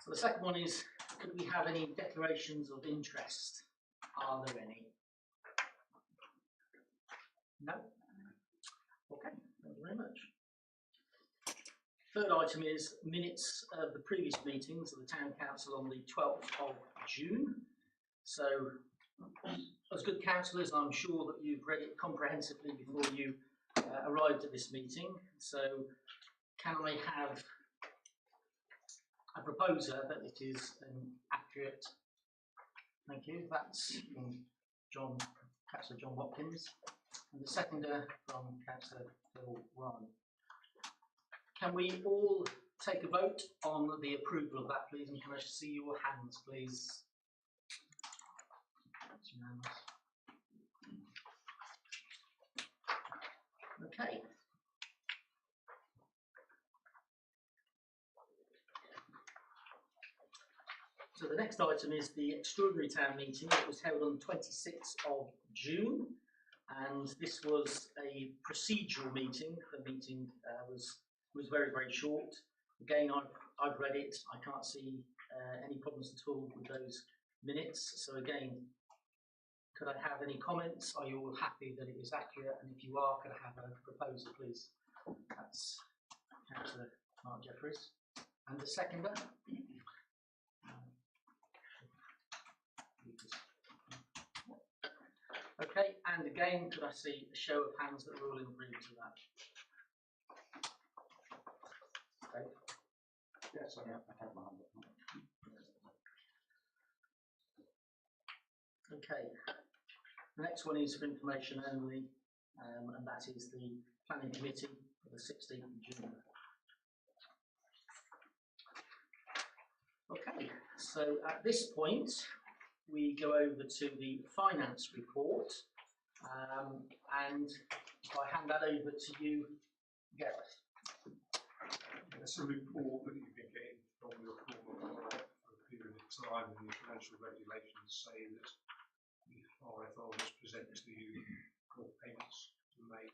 So the second one is, could we have any declarations of interest? Are there any? No? Okay, thank you very much. Third item is minutes of the previous meetings of the Town Council on the 12th of June. So, as good councillors, I'm sure that you've read it comprehensively before you arrived at this meeting. So, can I have a proposer that it is an accurate? Thank you. That's from Councillor John Watkins, and the seconder from Councillor Phil Ryan. Can we all take a vote on the approval of that, please? And can I see your hands, please? Okay. So the next item is the extraordinary town meeting that was held on the 26th of June, and this was a procedural meeting. The meeting was very, very short. Again, I've read it. I can't see any problems at all with those minutes. So again, could I have any comments? Are you all happy that it is accurate? And if you are, could I have a proposal, please? That's Councillor Mark Jeffries. And the seconder? Okay, and again, could I see a show of hands that we're all in agreement to that? Okay. Yes, I have my hand up. Okay, the next one is for information only, and that is the Planning Committee for the 16th of June. Okay, so at this point, we go over to the finance report, and if I hand that over to you, Gareth. It's a report that you've been getting from your former for a period of time, and the financial regulations say that the RFO must present to you all payments made.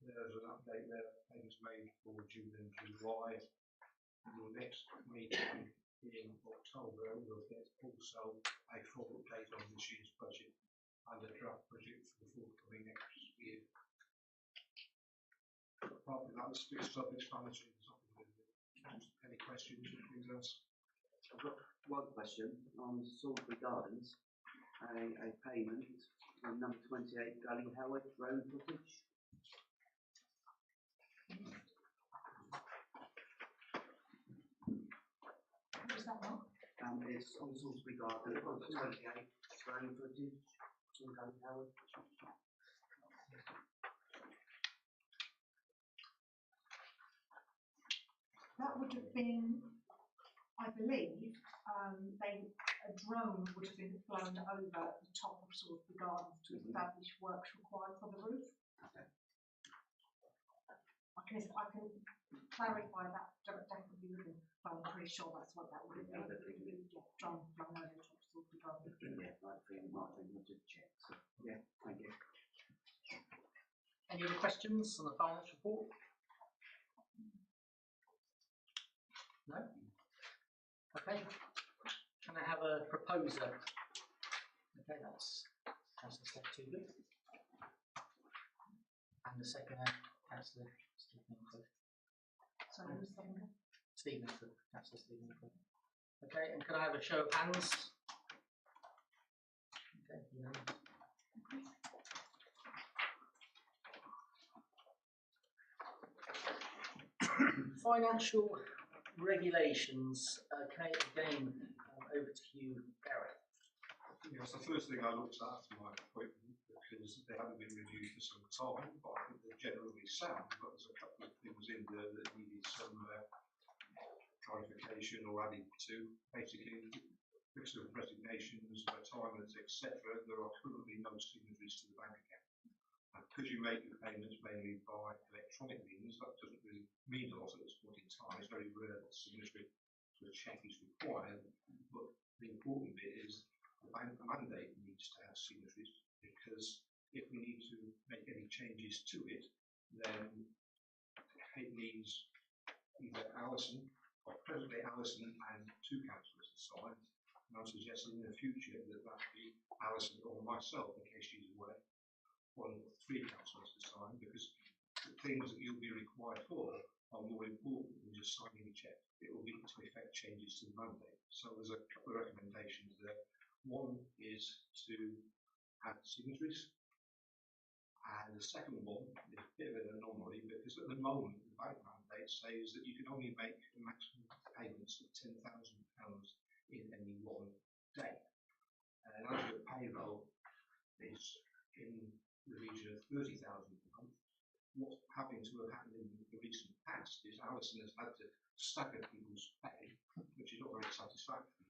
There's an update there, payments made for June and July. Your next meeting in October will get also a full update on this year's budget and a draft budget for the forthcoming next year. Apart from that, it's self-explanatory. Any questions or anything else? I've got one question on Salisbury Gardens, a payment on number 28 Gully Howard road footage. What's that one? It's on Salisbury Gardens, 28 road footage on Gully Howard. That would have been, I believe, a drone would have been flown over the top of Salisbury Gardens to establish works required for the roof. Okay. I can clarify that definitely with him, but I'm pretty sure that's what that would have been. Yeah, drone flown over the top of Salisbury Gardens. Yeah, I think Martin would just check. So, yeah, thank you. Any other questions on the finance report? No? Okay. Can I have a proposer? Okay, that's Councillor Steph Toogood. And the second, Councillor Stephen Cliff. Sorry, who's the second? Stephen Cliff, Councillor Stephen Cliff. Okay, and can I have a show of hands? Okay, financial regulations. Okay, again, over to you, Gareth. Yes, the first thing I looked at after my appointment, because they haven't been reviewed for some time, but I think they're generally sound, but there's a couple of things in there that needed some clarification or adding to. Basically, because of resignations, retirements, etc., there are currently no signatories to the bank account. And because you make your payments mainly by electronic means, that doesn't really mean a lot at this point in time. It's very rare that signatory to a cheque is required, but the important bit is the bank mandate needs to have signatories, because if we need to make any changes to it, then it needs either Alison presently Alison and 2 councillors to sign, and I'm suggesting in the future that that be Alison or myself, in case she's aware, 1 or 3 councillors to sign, because the things that you'll be required for are more important than just signing a cheque. It will be to effect changes to the mandate. So there's a couple of recommendations there. One is to add signatories, and the second one is a bit of an anomaly because at the moment the bank mandate says that you can only make maximum payments of £10,000 in any one day. And as your payroll is in the region of £30,000 a month, what's having to have happened in the recent past is Alison has had to stagger people's pay, which is not very satisfactory.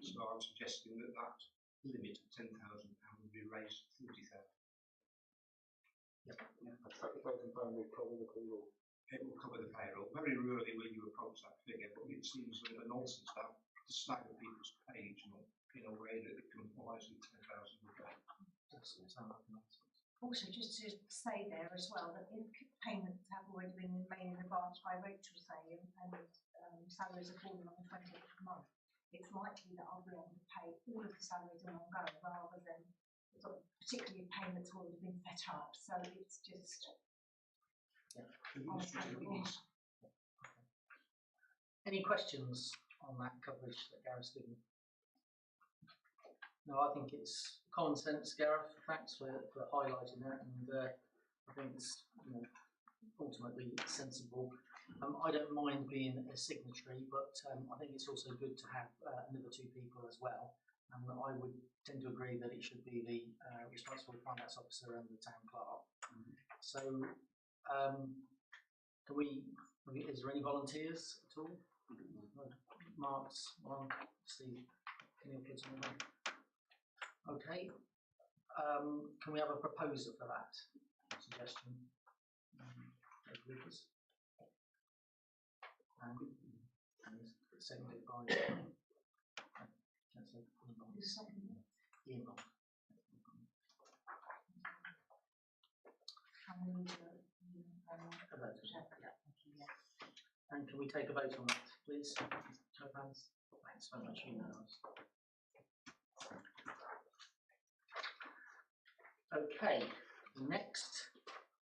So I'm suggesting that that limit of £10,000 be raised to 40,000. will cover the payroll. It will cover the payroll. Very rarely will you approach that figure, but it seems a nonsense to stagger people's pay each month in a way that it complies with 10,000 a day. Also, just to say there as well, that if payments have already been made in advance by Rachel, say, and salaries are falling on the 20th of the month, it's likely that I'll be able to pay all of the salaries in one go rather than sort of particularly if payments have already been set up. So it's just Any questions on that coverage that Gareth's given? No, I think it's common sense, Gareth. Thanks for highlighting that, and I think it's ultimately sensible. I don't mind being a signatory, but I think it's also good to have another 2 people as well. And I would tend to agree that it should be the responsible finance officer and the town clerk. So, is there any volunteers at all? Mark's one, Steve, can you put something on? Okay. Can we have a proposer for that suggestion? Lucas. And seconded by Ian Bond. And can we take a vote on that, please? Show of hands. Thanks so much. Okay, the next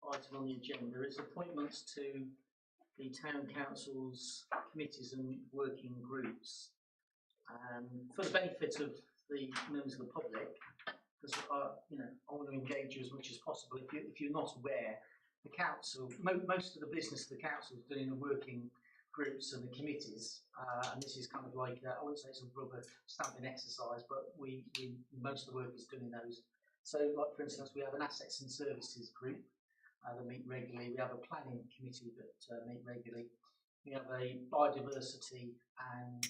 item on the agenda is appointments to the Town Council's committees and working groups. For the benefit of the members of the public, because I want to engage you as much as possible. If you're not aware, the council, most of the business of the council is doing the working groups and the committees, and this is kind of like I wouldn't say it's a rubber stamping exercise, but most of the work is doing those. So, like for instance, we have an assets and services group that meet regularly. We have a planning committee that meet regularly. We have a biodiversity and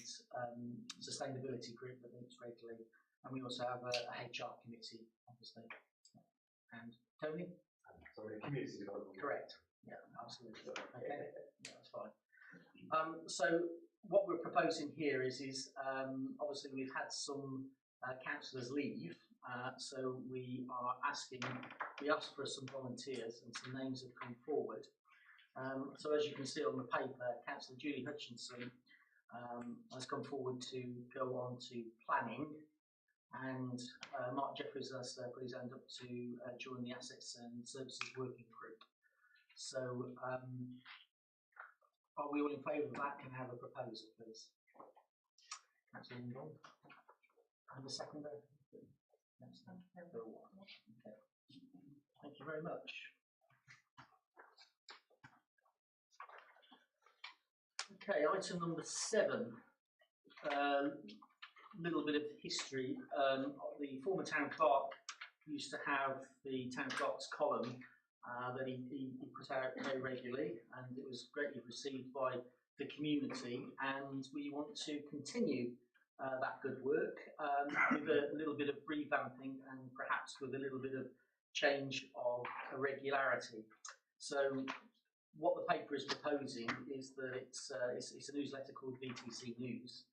sustainability group that meets regularly, and we also have a HR committee, obviously. And Tony? Sorry, community development. Correct. Yeah, absolutely. Okay, yeah, that's fine. So what we're proposing here is obviously we've had some councillors leave, so we asked for some volunteers, and some names have come forward. So as you can see on the paper, Councillor Julie Hutchinson has come forward to go on to planning, and Mark Jeffries has put his hand up to join the Assets and Services Working Group. So are we all in favour of that? Can I have a proposal, please? Councillor Ingold. And the seconder? Okay. Thank you very much. Okay, item number 7. Little bit of history. The former town clerk used to have the town clerk's column that he put out very regularly, and it was greatly received by the community, and we want to continue that good work with a little bit of revamping and perhaps with a little bit of change of regularity. So what the paper is proposing is that it's a newsletter called VTC News,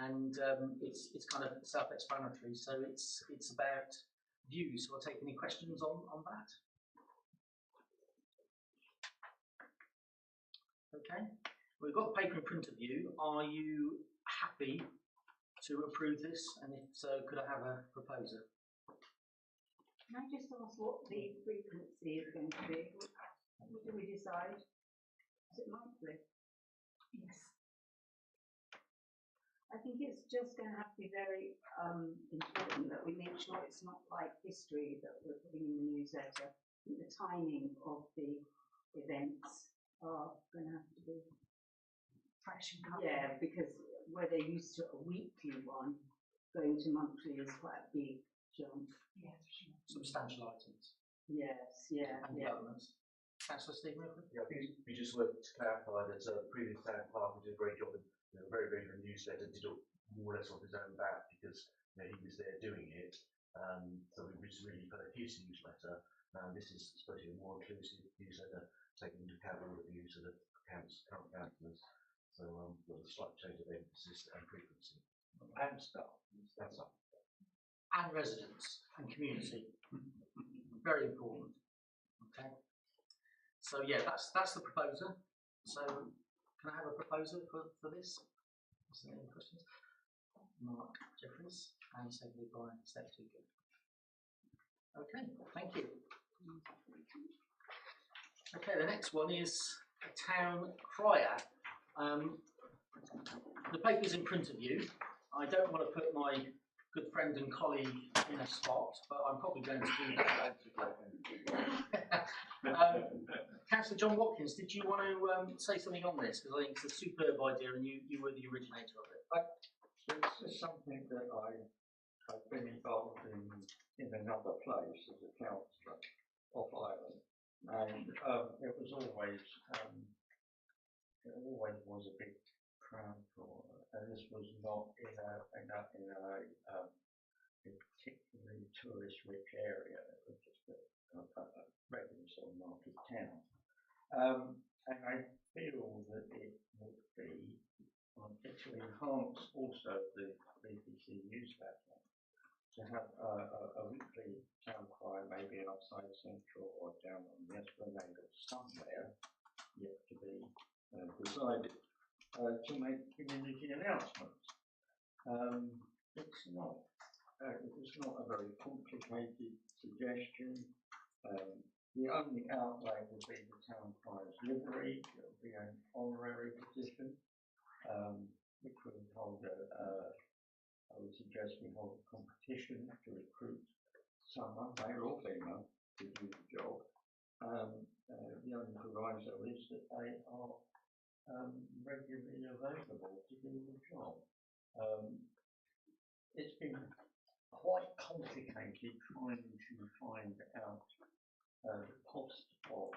and it's kind of self-explanatory. So it's about views. So I'll take any questions on that. Okay. we've got the paper in front of you. Are you happy to approve this? And if so, could I have a proposer? Can I just ask what the frequency is going to be? What do we decide? Is it monthly? Yes. I think it's just going to have to be very important that we make sure it's not like history that we're putting in the newsletter. I think the timing of the events are going to have to be Fresh and current. yeah, because where they're used to a weekly one, going to monthly is quite a big jump. Yes, sure. Substantial items Yes, yeah, and yeah. developments. Councillor Stephen Milford? Yeah, I think it'd be just worth to clarify that the previous town clerk did a great job in a very regular newsletter, did it more or less off his own bat because he was there doing it. So we just really put a his newsletter. This is supposed to be a more inclusive newsletter, taking into account all the views of the current councillors. So with a slight change of emphasis and frequency. And staff. That's up. And residents and community. Very important. Okay. So yeah, that's the proposer. So can I have a proposer for this? Is there any questions? Mark Jeffries and seconded by Steph Tukin. Okay, thank you. Okay, the next one is a town crier. The paper's in front of you. I don't want to put my good friend and colleague in a spot, but I'm probably going to do that. Councillor John Watkins, did you want to say something on this? Because I think it's a superb idea and you were the originator of it. It's something that I've been involved in another place as a councillor off Ireland, and it was always was a big crown for, and this was not in a particularly tourist-rich area. It was just a regular sort of market town, and I feel that it would be to enhance also the BBC newsletter to have a weekly town crier, maybe outside Central or down on the Esplanade or somewhere yet to be decided, to make community announcements. It's not a very complicated suggestion. The only outlay would be the town crier's livery. It would be an honorary position, which would hold I would suggest we hold a competition to recruit someone, male or female, to do the job. The only proviso is that they are regularly available to do the job. It's been quite complicated trying to find out the cost of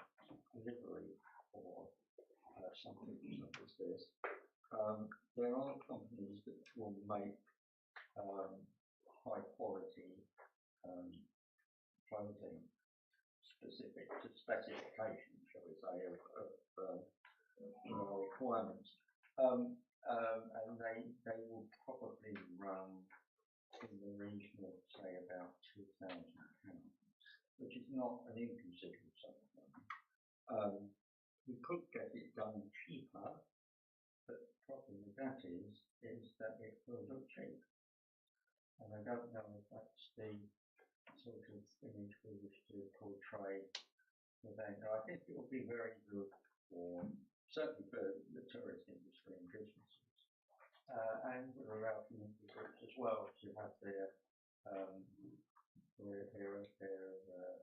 delivery for something such as this. There are companies that will make high quality clothing specific to specifications, shall we say, of requirements, and they will probably run in the region of say about £2,000, which is not an inconsiderable sum of money. We could get it done cheaper, but the problem with that is that it will look cheap, and I don't know if that's the sort of image we wish to portray for Ventnor. I think it will be very good for, certainly for the tourist industry and businesses, and for our community groups as well, to have their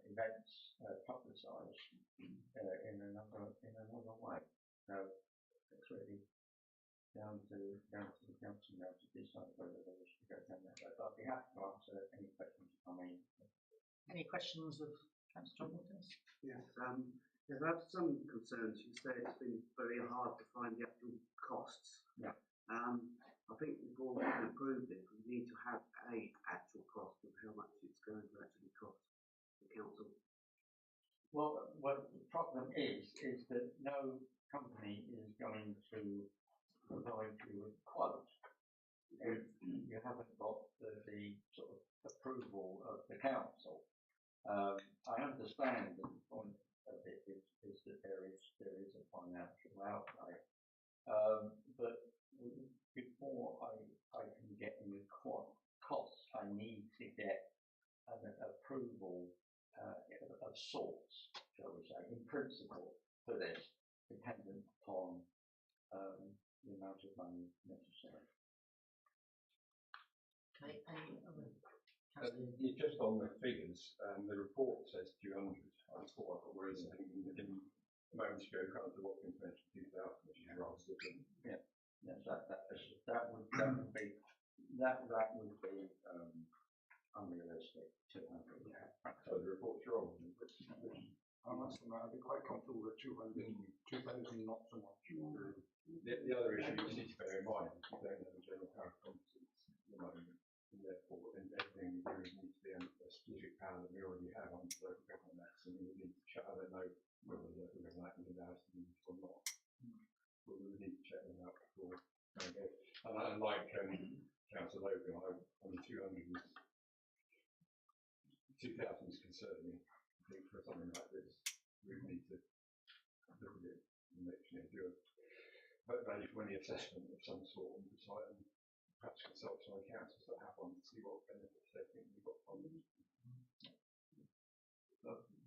events publicised in another way. So it's really down to the council now to decide whether they wish to go down that road. But I'd be happy to answer any questions that come in. Any questions of Councillor John Watkins? Yes, I've had some concerns. You say it's been very hard to find the actual costs. Yeah. I think before we can approve this, we need to have a actual cost of how much it's going to actually cost the council. Well, the problem is that no company is going to provide you with a quote if you haven't got the sort of approval of the council. I understand that the point of it is that there is a financial outlay, source, shall we say, in principle, for this, dependent upon the amount of money necessary. Okay, any other? Just on the figures, the report says 200. I thought, whereas I think in moments ago, kind of the Watkins mentioned 2,000, which is rather different. Yeah, yes, that would be unrealistic. 200. Yeah. So the report's wrong. I must admit, I'd be quite comfortable with 200, 2,000, not so much. The other issue you need to bear in mind is you don't know the general power competence at the moment, and therefore everything we do needs to be under a specific power that we already have under local government acts, and we would need to check. I don't know whether the local government act is allowed to use or not, but we would need to check them out before. Okay. And I like Councillor Logan, I mean 200 is 2,000 is concerning. I think for something like this, we would need to look at it and make sure do a value for money assessment of some sort and decide and perhaps consult some councils that have one to see what benefits they think we've got from them.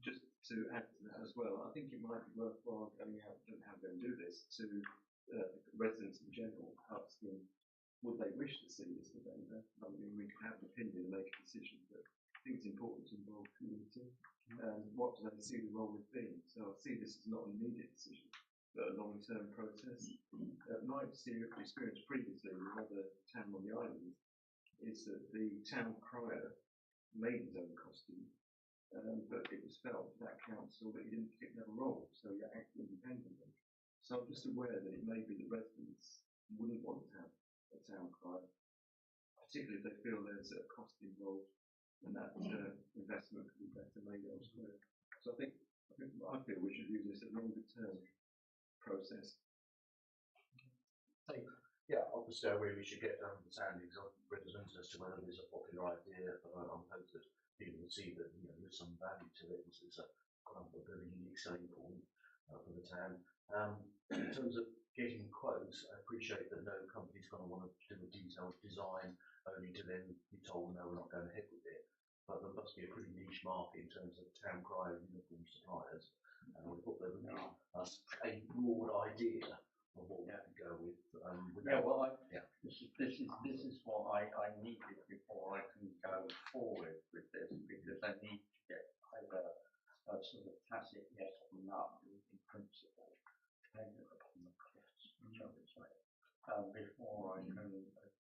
Just to add to that as well, I think it might be worthwhile going out and have them do this to residents in general, asking would they wish to see this event. I mean, we can have an opinion and make a decision, but I think it's important to involve community. What do they see the role of being? So I see this as not an immediate decision, but a long-term process. My experience previously with another town on the island is that the town crier made his own costume, but it was felt for that council that he didn't particularly have a role, so he acted independently. So I'm just aware that it may be that residents wouldn't want to have a town crier, particularly if they feel there's a cost involved and that investment could be better made elsewhere. So I feel we should use this as a longer term process. Yeah, obviously I really should get understandings of residents as to whether there's a popular idea. I'm hoping that people will see that there's some value to it. It's a kind of a very unique selling point for the town. In terms of getting quotes, I appreciate that no company's going to want to do a detailed design only to then be told no, we're not going ahead with it. But there must be a pretty niche market in terms of town crier uniform suppliers, and I thought there would be a broad idea of what we could go with. This is what I needed before I can go forward with this, because I need to get either a sort of tacit yes or no in principle, depending upon the costs, shall we say, before I can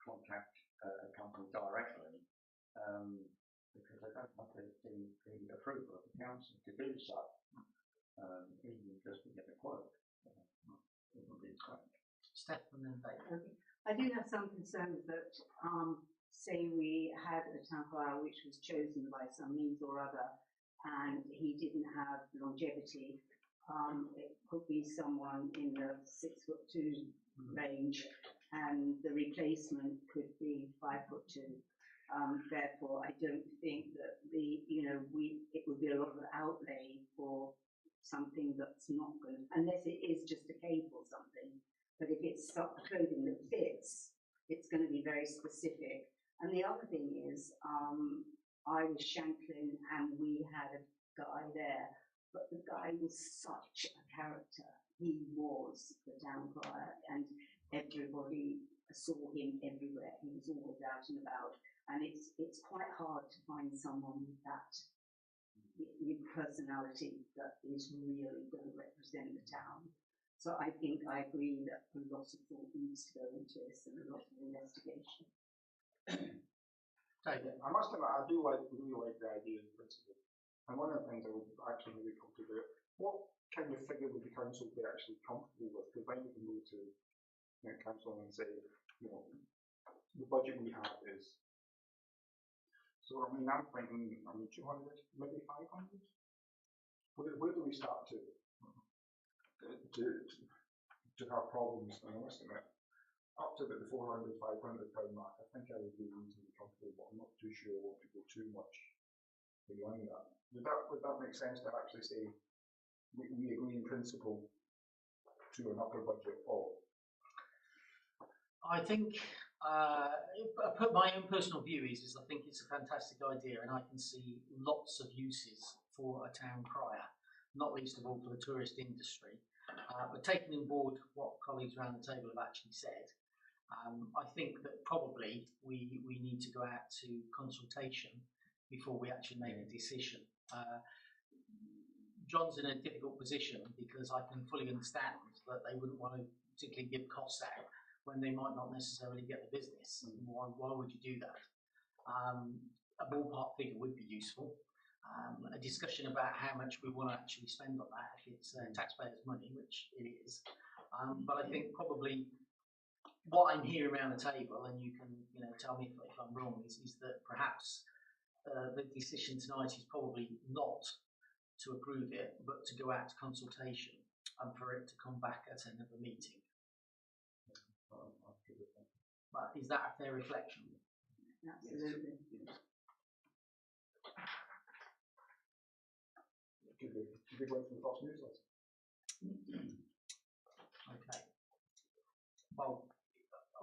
contact a company directly, because I don't have the approval of the council to do so, even just to get a quote. It would be quite. Steph and then Dave. I do have some concerns that, say we had a town crier which was chosen by some means or other, and he didn't have longevity. It could be someone in the 6'2" range, and the replacement could be 5'2". Therefore, I don't think that it would be a lot of outlay for something that's not going to, unless it is just a cape or something. But if it's clothing that fits, it's going to be very specific. And the other thing is, I was Shanklin and we had a guy there, but the guy was such a character. He was the town crier, and everybody saw him everywhere. He was always out and about, and it's quite hard to find someone with that personality that is really going to represent the town. So I think I agree that a lot of thought needs to go into this and a lot of investigation. David. I must admit, I do really like the idea in principle. And one of the things I would actually maybe come to do, what kind of figure would the council be actually comfortable with? Because then we can go to council and say, the budget we have is. So I mean, I'm thinking, 200, maybe 500. Where do we start to have problems? And I must admit, up to about the 400, 500 pound mark, I think I would be reasonably comfortable, but I'm not too sure I want to go too much beyond that. Would that make sense to actually say we agree in principle to an upper budget of? I think my own personal view is I think it's a fantastic idea, and I can see lots of uses for a town crier, not least of all for the tourist industry. But taking on board what colleagues around the table have actually said, I think that probably we need to go out to consultation before we actually make a decision. John's in a difficult position because I can fully understand that they wouldn't want to particularly give costs out when they might not necessarily get the business. Why would you do that? A ballpark figure would be useful. A discussion about how much we want to actually spend on that, if it's taxpayers' money, which it is. But I think probably what I'm hearing around the table, and you can tell me if I'm wrong, is that perhaps the decision tonight is probably not to approve it, but to go out to consultation and for it to come back at another meeting. But is that a fair reflection? Absolutely. Good work from the Fox newsletter. Okay. Well,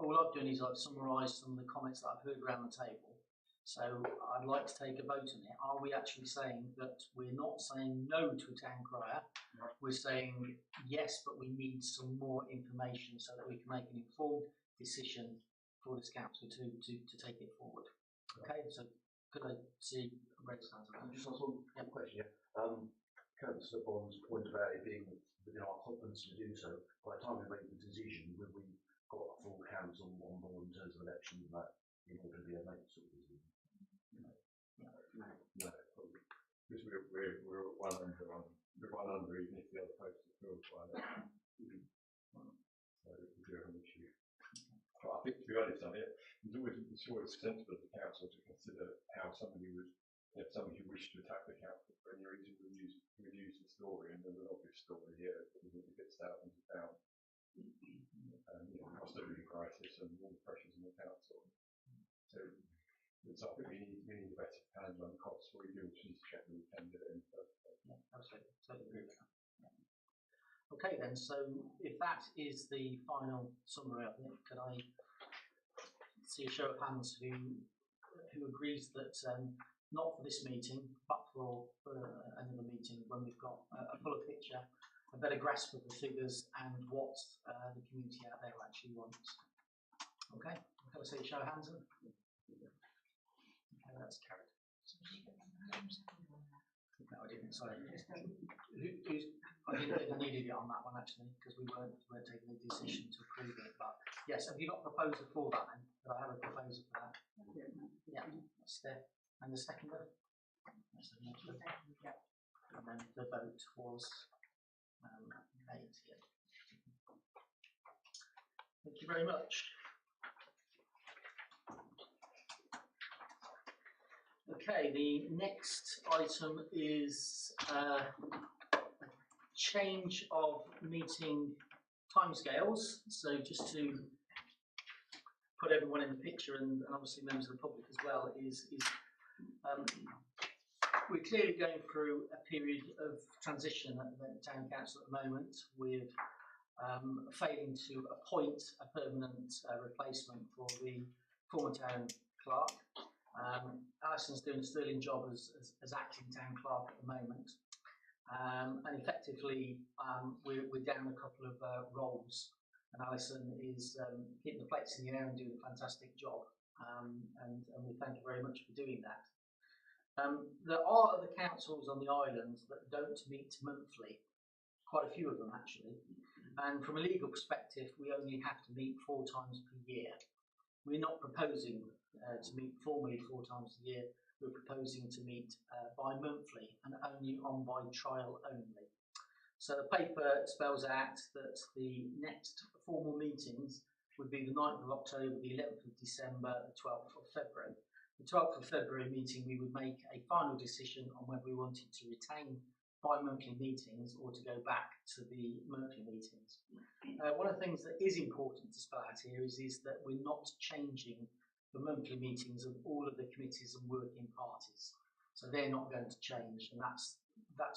all I've done is I've summarised some of the comments that I've heard around the table. So I'd like to take a vote on it. Are we actually saying that we're not saying no to a town crier? Right. We're saying yes, but we need some more information so that we can make an informed decision for this council to take it forward. Okay, so could I see raised hands? Just ask one question, yeah. Councillor Bond's point about it being within our competence to do so, by the time we make the decision, will we got a full council on board in terms of elections and that in order to be a make sort of decision? No, probably. Because we're at one under even if the other posts are filled by that. So we do have an issue. But I think, to be honest, it's always sensible of the council to consider how somebody would, if somebody who wished to attack the council for any reason would use the story, and there's an obvious story here that gets thousands of pounds. Cost of living crisis and all the pressures on the council. So I think we need a better handle on costs. What we do is just check that we can do it in the first place. Yeah, absolutely. Totally agree with that. Yeah. Okay then, so if that is the final summary of it, could I see a show of hands who agrees that not for this meeting, but for another meeting when we've got a fuller picture, a better grasp of the figures and what the community out there actually wants. Okay, can I see a show of hands? Okay, that's carried. No, I didn't. Sorry. I didn't think I needed it on that one actually because we weren't taking a decision to approve it. But yes, have you got a proposal for that? Then do I have a proposal for that? Yeah, that's there. And the second one. Yeah. And then the vote was 8. Yeah. Thank you very much. Okay, the next item is a change of meeting timescales. So just to put everyone in the picture and obviously members of the public as well, is we're clearly going through a period of transition at the Town Council at the moment with failing to appoint a permanent replacement for the former town clerk. Alison's doing a sterling job as acting town clerk at the moment, and effectively we're down a couple of roles, and Alison is keeping the plates in the air and doing a fantastic job, and we thank you very much for doing that. There are other councils on the island that don't meet monthly, quite a few of them actually, and from a legal perspective we only have to meet 4 times per year. We're not proposing to meet formally 4 times a year, we're proposing to meet bi-monthly and only on by trial only. So the paper spells out that the next formal meetings would be the 9th of October, the 11th of December, the 12th of February. The 12th of February meeting we would make a final decision on whether we wanted to retain bi-monthly meetings or to go back to the monthly meetings. One of the things that is important to spell out here is that we're not changing the monthly meetings of all of the committees and working parties. So they're not going to change, and that's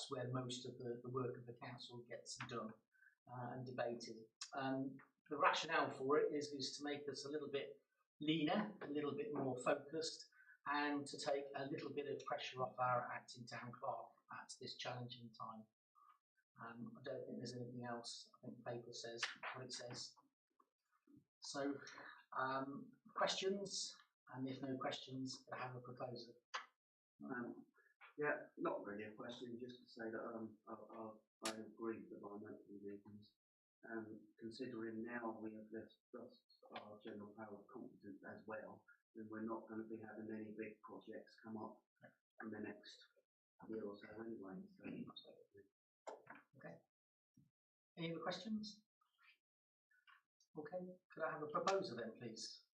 where most of the work of the council gets done and debated. The rationale for it is to make us a little bit leaner, a little bit more focused, and to take a little bit of pressure off our acting town clerk at this challenging time. I don't think there's anything else. I think the paper says what it says. So, questions? And if no questions, I have a proposal. Yeah, not really a question, just to say that I agree with my monthly meetings. Considering now we have lost our general power of competence as well, then we're not going to be having any big projects come up in the next year or so anyway. So. Okay. Any other questions? Okay, could I have a proposer then, please?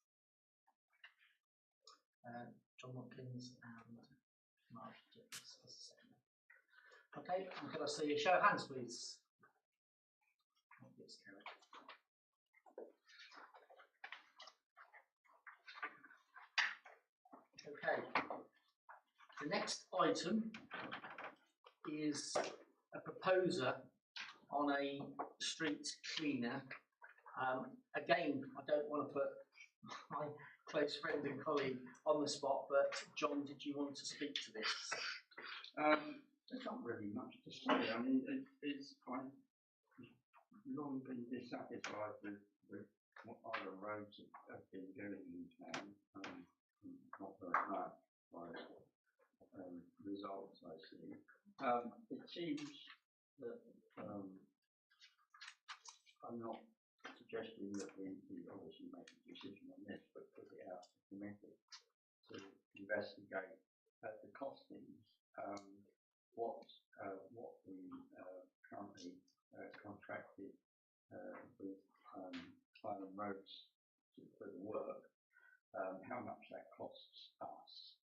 John Watkins and Mark Jeffers as the second. Okay, and could I see a show of hands, please? Yes, okay, the next item is a proposer on a street cleaner. Again, I don't want to put my close friend and colleague on the spot, but John, did you want to speak to this? There's not really much to say. I mean, I've long been dissatisfied with what other roads have been doing in town. Not very much by results I see. It seems that I'm not suggesting that we obviously make a decision on this, but put it out to committee to investigate the costings. What we currently contracted with Highland Roads for the work, how much that costs us,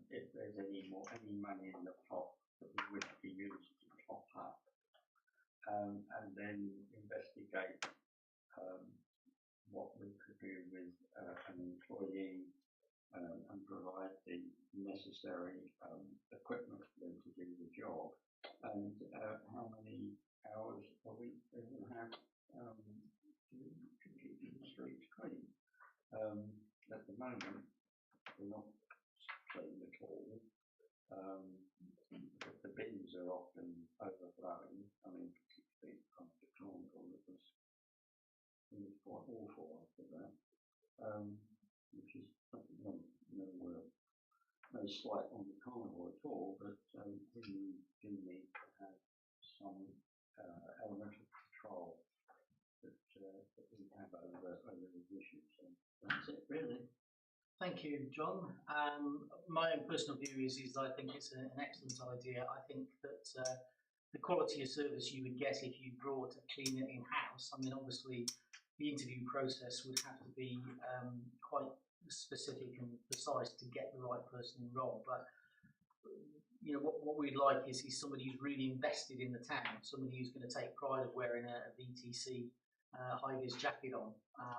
if there's any money in the pot that we wish to use to top up, and then investigate what we could do with an employee and provide the necessary equipment for them to do the job, and how many hours a week they will have to keep the streets clean. At the moment, we're not clean at all. The bins are often overflowing. I mean, particularly after Carnival, it was quite awful after that. Which is no slight on the Carnival at all, but we do need to have some element of control that we have over these issues. So that's it, really. Thank you, John. My own personal view is I think it's an excellent idea. I think that the quality of service you would get if you brought a cleaner in-house, I mean, obviously the interview process would have to be quite specific and precise to get the right person enrolled. But you know what we'd like is somebody who's really invested in the town, somebody who's going to take pride of wearing a VTC high-vis jacket on,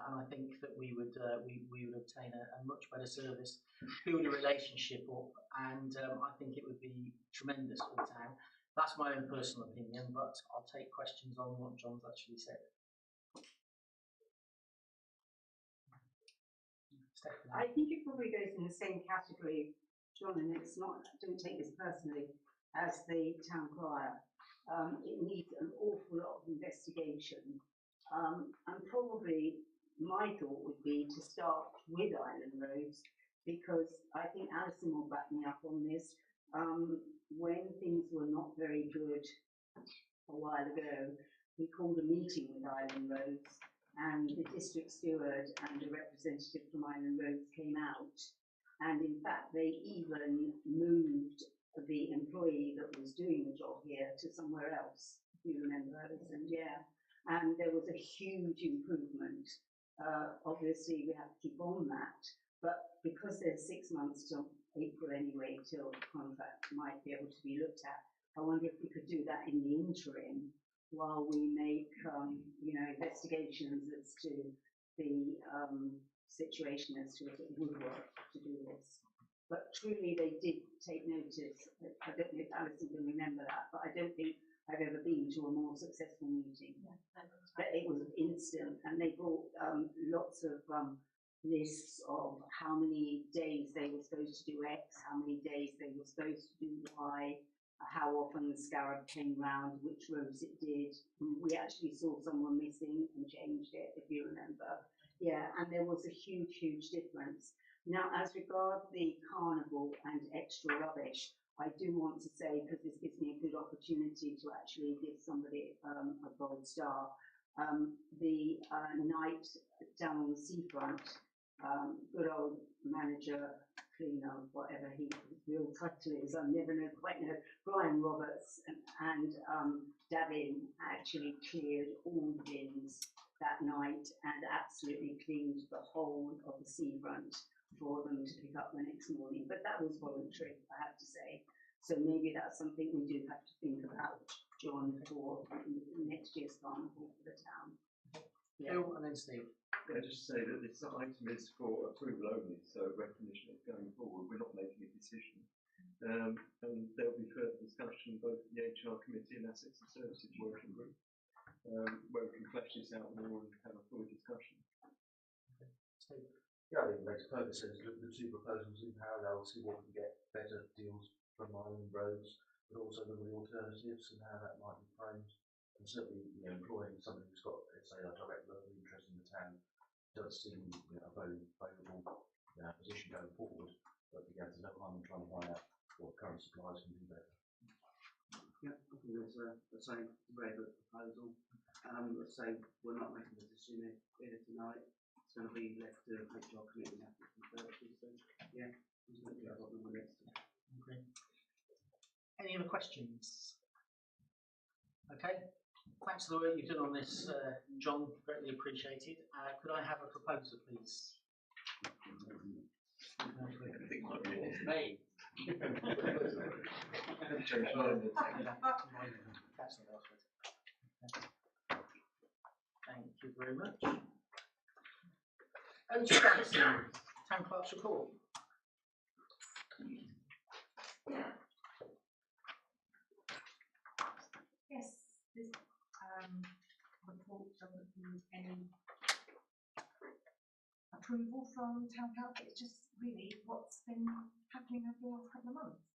and I think that we would obtain a much better service, build a relationship up, and I think it would be tremendous for the town. That's my own personal opinion, but I'll take questions on what John's actually said. Stephanie. I think it probably goes in the same category, John, and it's not, don't take this personally, as the town crier. It needs an awful lot of investigation. And probably my thought would be to start with Island Roads, because I think Alison will back me up on this. When things were not very good a while ago, we called a meeting with Island Roads, and the district steward and a representative from Island Roads came out, and in fact they even moved the employee that was doing the job here to somewhere else, if you remember, Alison, yeah. And there was a huge improvement. Obviously we have to keep on that, but because there's 6 months till April anyway, till the contract might be able to be looked at, I wonder if we could do that in the interim while we make investigations as to the situation as to if it would work to do this. But truly they did take notice. I don't know if Alison can remember that, but I don't think I've ever been to a more successful meeting. Yeah, but it was instant, and they brought lots of lists of how many days they were supposed to do X, how many days they were supposed to do Y, how often the scarab came round, which roads it did. We actually saw someone missing and changed it, if you remember. Yeah, and there was a huge, huge difference. Now, as regards the carnival and extra rubbish, I do want to say, because this gives me a good opportunity to actually give somebody a gold star, the night down on the seafront, good old manager, cleaner, whatever his real title is, I never know, quite know, Brian Roberts and Davin actually cleared all the bins that night and absolutely cleaned the whole of the seafront for them to pick up the next morning. But that was voluntary, I have to say. So maybe that's something we do have to think about, John, for next year's carnival for the town. Yeah. Bill and then Steve. Yeah, just to say that this item is for approval only, so recognition is going forward. We're not making a decision. And there'll be further discussion both in the HR committee and assets and services working group, where we can flesh this out more and have a full discussion. Steve. Yeah, I think it makes perfect sense. Look at the two proposals in parallel, see what we can get better deals from island roads, but also look at the alternatives and how that might be framed. And certainly, employing somebody who's got, let's say, a direct local interest in the town does seem a very favourable position going forward. But again, there's no harm in trying to find out what current suppliers can do better. Yeah, I think that's the same very good proposal. Let's say we're not making a decision here tonight. It's going to be left to HR committee and applicant services. So yeah, there's nothing about on the list. Okay. Any other questions? Okay. Thanks for the work you've done on this, John. Greatly appreciated. Could I have a proposal, please? It's me. Thank you very much. Town Clerk's report. Yes, this report doesn't need any approval from Town Council. It's just really what's been happening over the last couple of months.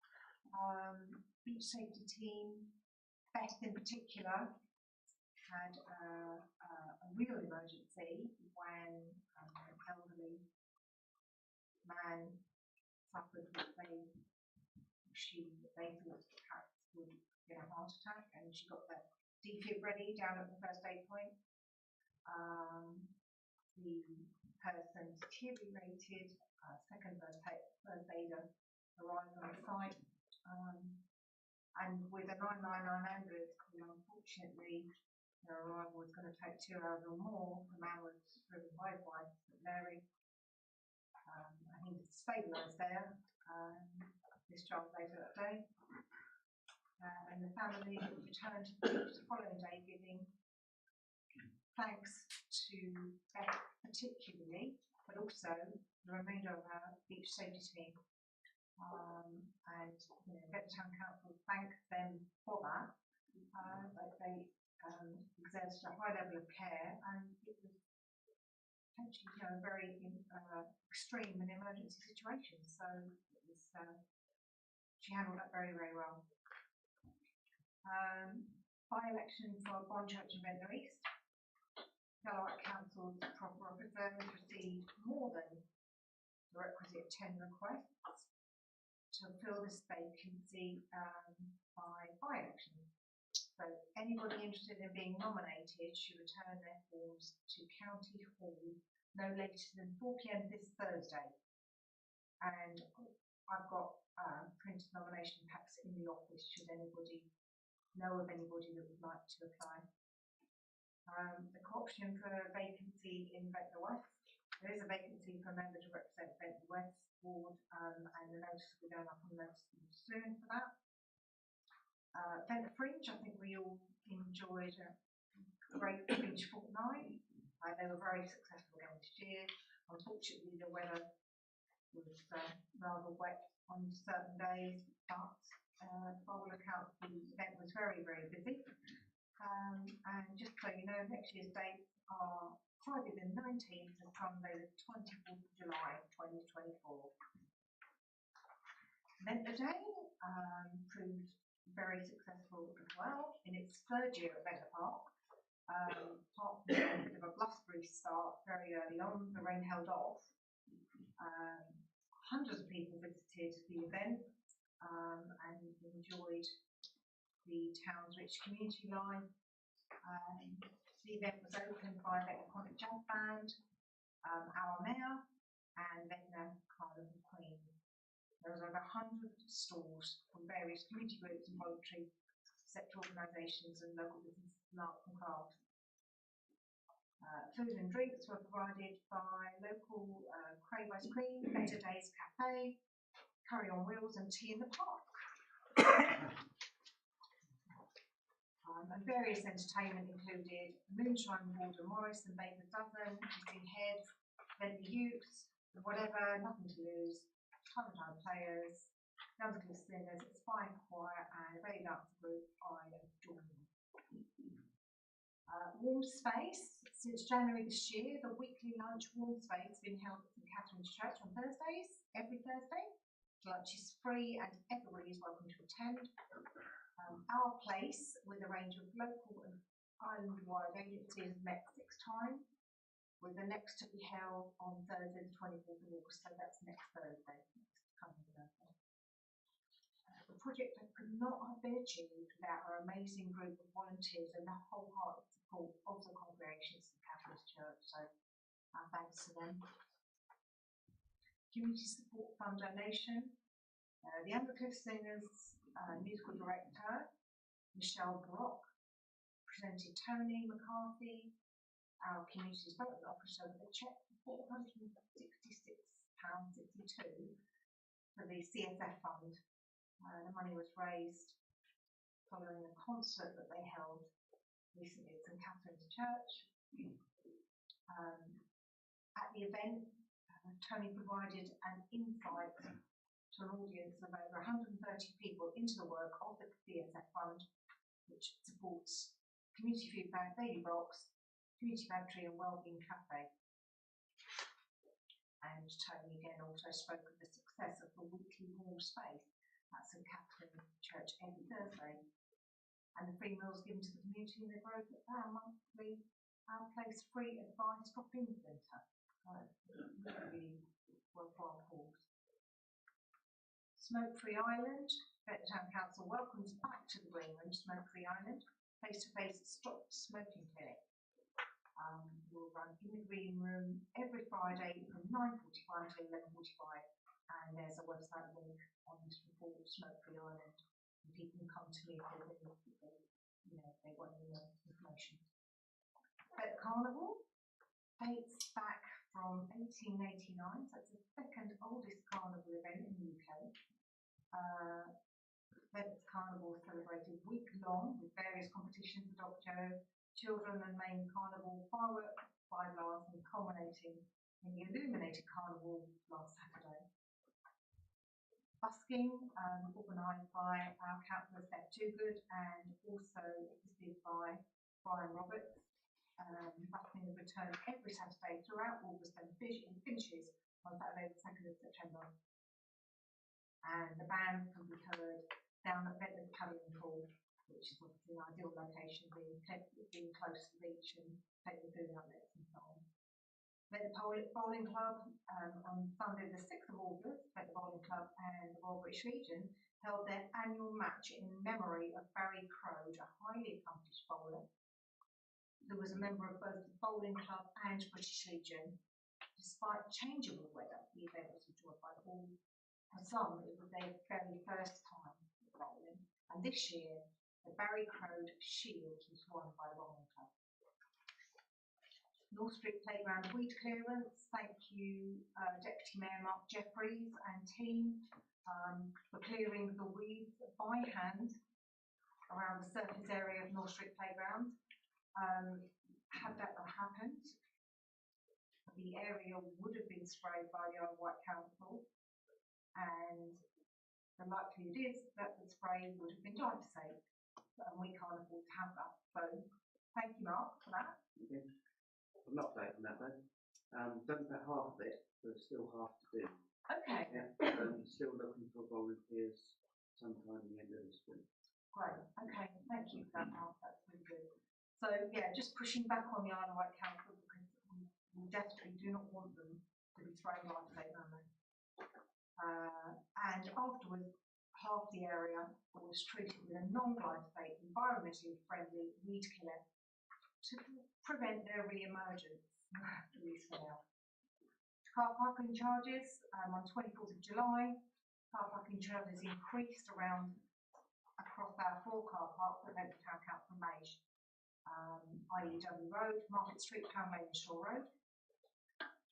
Beach safety team, Beth in particular, had a real emergency when an elderly man suffered with they thought perhaps would get a heart attack, and she got the defib ready down at the first aid point. The person deteriorated, second first aider arrived on site, and with a 999 ambulance call, unfortunately, their arrival was going to take 2 hours or more. The man was driven by his wife, Mary. I think it's stabilised there, discharged later that day. And the family returned to the beach the following day, giving thanks to Beth particularly, but also the remainder of our beach safety team. And Ventnor Council thank them for that. They exerted a high level of care, and it was potentially a very extreme and emergency situation. So it was, she handled that very, very well. By-election for Bonchurch and Ventnor East. Galloway Council's proper officers received more than the requisite 10 requests to fill this vacancy by by-election. So anybody interested in being nominated should return their forms to County Hall no later than 4 PM this Thursday. And I've got printed nomination packs in the office should anybody know of anybody that would like to apply. The option for a vacancy in Ventnor West. There is a vacancy for a member to represent Ventnor West Ward, and the notice will be going up on notice soon for that. Ventnor Fringe, I think we all enjoyed a great Fringe fortnight. They were very successful again this year. Unfortunately, the weather was rather wet on certain days, but by all accounts, the event was very, very busy. And just so you know, next year's dates are Friday the 19th and Sunday the 24th of July 2024. Ventnor Day proved very successful as well in its third year at Ventnor Park. Apart from a bit of a blustery start very early on, the rain held off. Hundreds of people visited the event and enjoyed the town's rich community life. The event was opened by the iconic jazz band, our mayor, and Ventnor Carnival Queen. There was over 100 stalls from various community groups and voluntary sector organisations and local businesses and arts and crafts. Food and drinks were provided by local Crave Ice Cream, Better Days Cafe, Curry on Wheels and Tea in the Park. And various entertainment included Moonshine, Warden Morris and Baker's Dozen, Missing Head, Ventnor Youths, Whatever, Nothing to Lose, Time Players, Youngcliff Singers, Spy Choir and a very dancer group, I Adore You. Warm Space. Since January this year, the weekly lunch Warm Space has been held at St Catherine's Church on Thursdays, every Thursday. Lunch is free and everybody is welcome to attend. Our Place, with a range of local and island-wide agencies, met 6 times, with the next to be held on Thursday the 24th of August, so that's next Thursday, next coming Thursday. The project could not have been achieved without our amazing group of volunteers and the wholehearted support of the congregation of St Catherine's Church, so our thanks to them. Community Support Fund donation. The Youngcliff Singers musical director, Michelle Brock, presented Tony McCarthy, our community development officer, with a cheque for £466.62 for the CSF fund. The money was raised following a concert that they held recently at St Catherine's Church. At the event, Tony provided an insight to an audience of over 130 people into the work of the CSF Fund, which supports Community Food Bank, Baby Box, Community Pantry and Wellbeing Cafe. And Tony again also spoke of the success of the weekly warm space at St Catherine's Church every Thursday, and the free meals given to the community and the growth of our monthly Our Place free advice drop-in centre. Really worthwhile cause. Smoke-free Island. Ventnor Town Council welcomes back to the Green Room Smoke-free Island face-to-face stop smoking clinic. We'll run in the Green Room every Friday from 9:45 to 11:45, and there's a website link on this report, Smoke-free Island, and people can come to me if they want any more information. Ventnor Carnival dates back from 1889, so it's the second oldest carnival event in the UK. Ventnor Carnival is celebrated week-long with various competitions, dog show, children and main carnival, fireworks, fire and culminating in the illuminated carnival last Saturday. Busking, organised by our councillor Steph Toogood and also assisted by Brian Roberts. Busking is returned every Saturday throughout August and finishes on Saturday the 2nd of September. And the band can be heard down at Ventnor Paddling Pool, which is obviously an ideal location, being close to the beach and taking food outlets and so on. Ventnor Bowling Club on Sunday the 6th of August, Ventnor Bowling Club and the Royal British Legion held their annual match in memory of Barry Crode, a highly accomplished bowler who was a member of both the Bowling Club and British Legion. Despite changeable weather, the event was enjoyed by all. For some, it was their very first time bowling, and this year the Barry Crode Shield was won by the Bowling Club. North Street Playground weed clearance. Thank you, Deputy Mayor Mark Jeffries and team, for clearing the weeds by hand around the surface area of North Street Playground. Had that not happened, the area would have been sprayed by the Isle of Wight Council, and the likelihood is that the spray would have been glyphosate, and we can't afford to have that. So thank you, Mark, for that. Okay. I'm not update on that though. Done about half of it, but still half to do. Okay. Yeah. Still looking for volunteers sometime in the end of this week. Great, okay, thank you for that, Mark, that's really good. So, yeah, just pushing back on the Isle of Wight Council because we desperately do not want them to be throwing glyphosate around there. And afterwards, half the area was treated with a non-glyphosate, environmentally friendly weed killer to prevent their re-emergence, at least for now. Car parking charges on 24th of July, car parking charges increased across our 4 car parks at Ventnor Town Council Mage, i.e. W Road, Market Street, Pound Lane and Shore Road.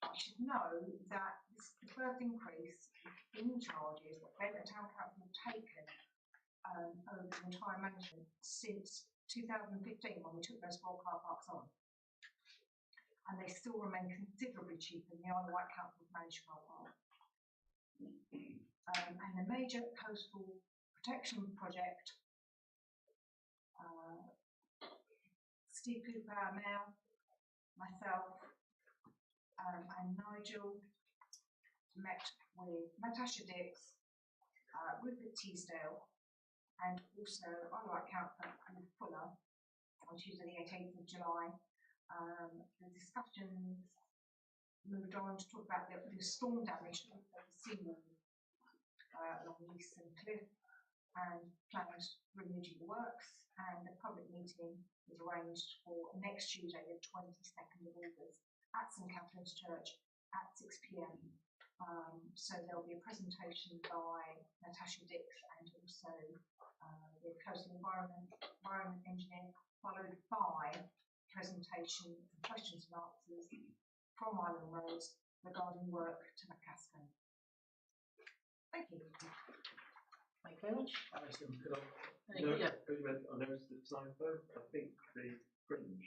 I should know that this is the first increase in charges that Ventnor Town Council have taken over the entire management since 2015 when we took those 4 car parks on. And they still remain considerably cheaper than the Isle of Wight Council's managed car park. And the major coastal protection project, Steve Cooper, our mayor, myself, and Nigel met with Natasha Dix, Rupert Teasdale, and also Isle of Wight Councillor Paul Fuller on Tuesday the 18th of July. The discussions moved on to talk about the storm damage of the seawall along Eastern Cliff and planned remedial works, and the public meeting was arranged for next Tuesday, the 22nd of August, at St Catherine's Church at 6 p.m. So there'll be a presentation by Natasha Dix and also the coastal environment engineer, followed by presentation and questions and answers from Island Roads regarding work to Macasco. Thank you. Thank you very much. Alison, good luck. No, Yeah. I noticed the typo. I think the fringe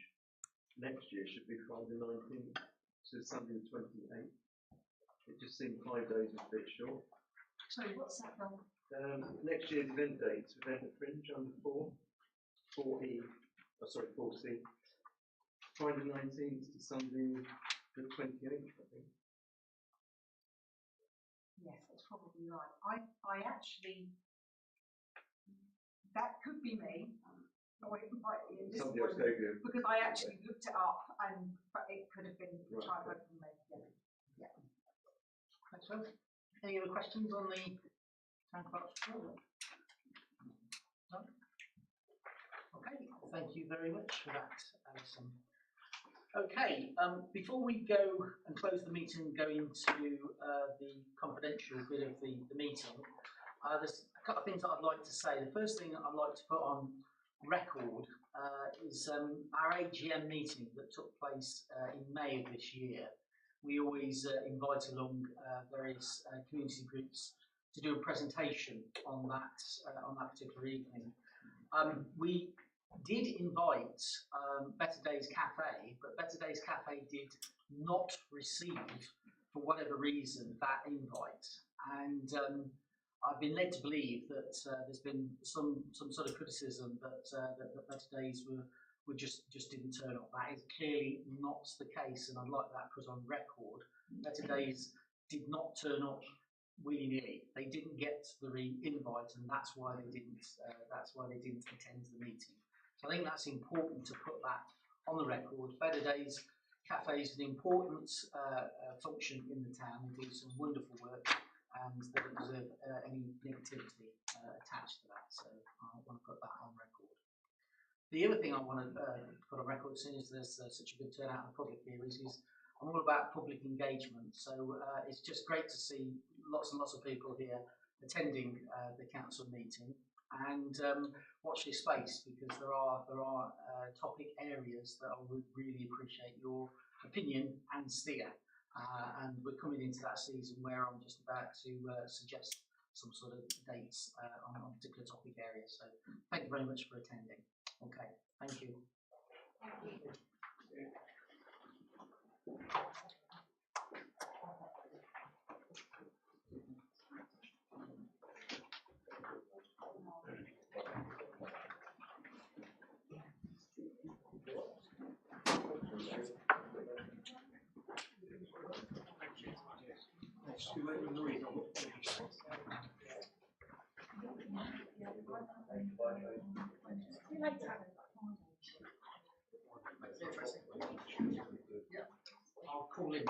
next year should be Friday 19th to Sunday 28th. It just seemed 5 days was a bit short. Sorry, what's that, Bill? Next year's event dates, event at Fringe under 4C. Friday 19th to Sunday the 28th, I think. Yes, that's probably right. I actually, that could be me. Somebody else gave you. Because I actually looked it up, but it could have been a typo from me. Yeah. Thanks, Will. Any other questions on the town clerk's report? No? Okay, thank you very much for that, Alison. Okay, before we go and close the meeting and go into the confidential bit of the meeting, there's a couple of things that I'd like to say. The first thing that I'd like to put on record is our AGM meeting that took place in May of this year. We always invite along various community groups to do a presentation on that particular evening. We did invite Better Days Cafe, but Better Days Cafe did not receive, for whatever reason, that invite. And I've been led to believe that there's been some sort of criticism that Better Days were just didn't turn up. That is clearly not the case, and I'd like that put on record. Better Days did not turn up willy-nilly. They didn't get the invite, and that's why they didn't attend the meeting. So I think that's important to put that on the record. Better Days Cafe is an important function in the town. They do some wonderful work, and they don't deserve any negativity attached to that. So I want to put that on record. The other thing I want to put on record, as soon as there's such a good turnout in the public here, is I'm all about public engagement. So it's just great to see lots and lots of people here attending the council meeting. And watch this space, because there are topic areas that I would really appreciate your opinion and steer. And we're coming into that season where I'm just about to suggest some sort of dates on a particular topic area. So thank you very much for attending. Okay, thank you. Thank you. Too late with Louise, I've got 30 seconds. See you later. Interesting. Yeah, I'll call in.